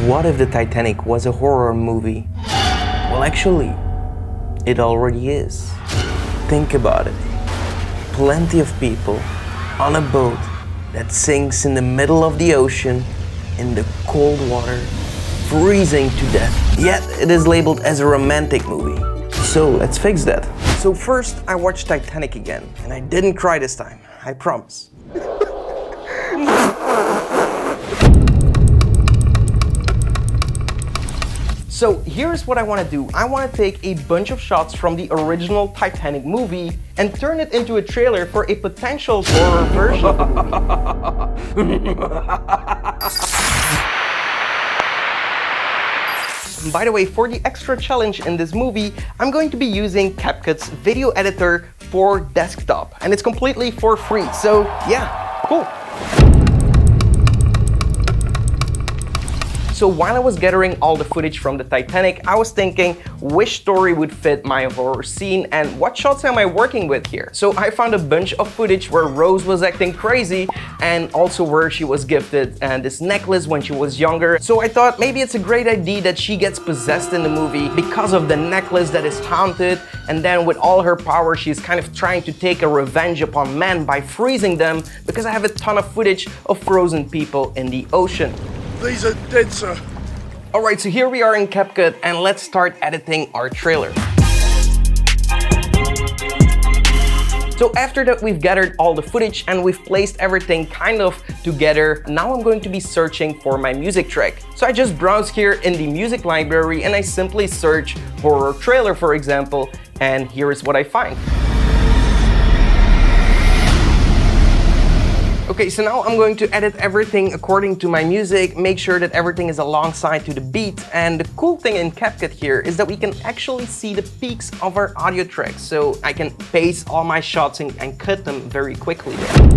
What if the Titanic was a horror movie? Well, actually, it already is. Think about it. Plenty of people on a boat that sinks in the middle of the ocean in the cold water, freezing to death. Yet it is labeled as a romantic movie. So let's fix that. So first I watched Titanic again, and I didn't cry this time, I promise. So here's what I want to do. I want to take a bunch of shots from the original Titanic movie and turn it into a trailer for a potential horror version of the movie. By the way, for the extra challenge in this movie, I'm going to be using CapCut's video editor for desktop, and it's completely for free. So yeah, cool. So while I was gathering all the footage from the Titanic, I was thinking which story would fit my horror scene and what shots am I working with here. So I found a bunch of footage where Rose was acting crazy and also where she was gifted this necklace when she was younger. So I thought maybe it's a great idea that she gets possessed in the movie because of the necklace that is haunted, and then with all her power she's kind of trying to take a revenge upon men by freezing them, because I have a ton of footage of frozen people in the ocean. These are dead, sir. Alright, so here we are in CapCut and let's start editing our trailer. So after that we've gathered all the footage and we've placed everything kind of together, now I'm going to be searching for my music track. So I just browse here in the music library and I simply search horror trailer, for example, and here is what I find. Okay, so now I'm going to edit everything according to my music, make sure that everything is alongside to the beat. And the cool thing in CapCut here is that we can actually see the peaks of our audio tracks. So I can paste all my shots and cut them very quickly there.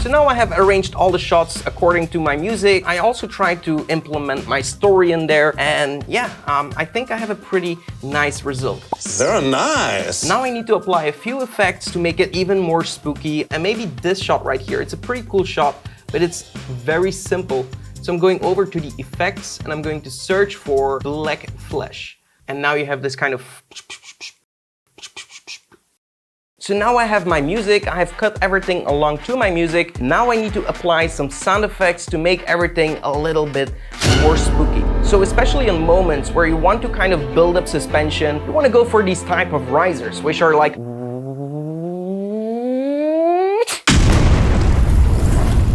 So now I have arranged all the shots according to my music. I also tried to implement my story in there, and yeah, I think I have a pretty nice result. They're nice. Now I need to apply a few effects to make it even more spooky, and maybe this shot right here. It's a pretty cool shot, but it's very simple. So I'm going over to the effects and I'm going to search for black flesh. And now you have this kind of... So now I have my music, I have cut everything along to my music. Now I need to apply some sound effects to make everything a little bit more spooky. So especially in moments where you want to kind of build up suspension, you want to go for these type of risers, which are like...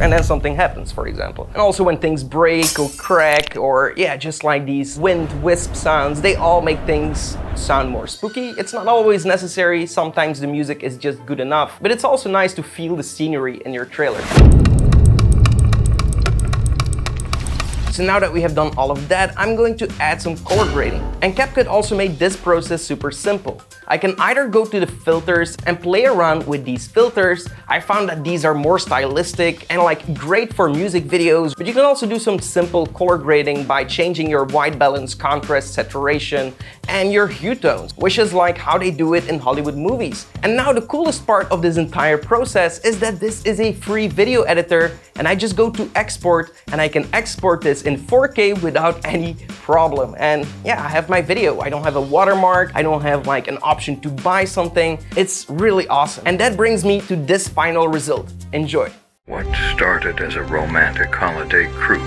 and then something happens, for example. And also when things break or crack, or yeah, just like these wind wisp sounds, they all make things sound more spooky. It's not always necessary, sometimes the music is just good enough, but it's also nice to feel the scenery in your trailer. So now that we have done all of that, I'm going to add some color grading. And CapCut also made this process super simple. I can either go to the filters and play around with these filters. I found that these are more stylistic and like great for music videos, but you can also do some simple color grading by changing your white balance, contrast, saturation, and your hue tones, which is like how they do it in Hollywood movies. And now the coolest part of this entire process is that this is a free video editor, and I just go to export and I can export this in 4K without any problem. And yeah, I have my video. I don't have a watermark. I don't have like an option to buy something. It's really awesome. And that brings me to this final result. Enjoy. What started as a romantic holiday cruise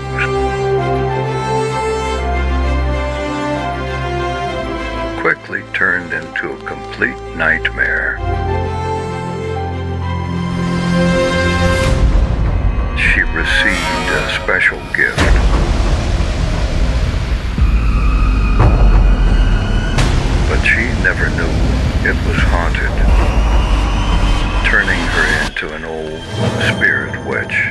quickly turned into a complete nightmare. She received a special gift. But she never knew it was haunted, turning her into an old spirit witch.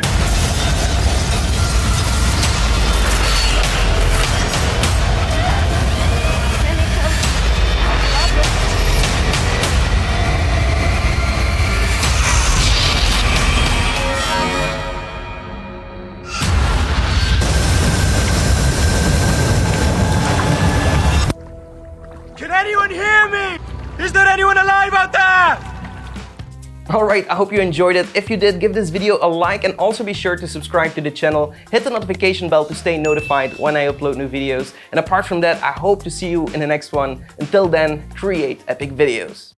Can anyone hear me? Is there anyone alive out there? Alright, I hope you enjoyed it. If you did, give this video a like and also be sure to subscribe to the channel. Hit the notification bell to stay notified when I upload new videos. And apart from that, I hope to see you in the next one. Until then, create epic videos.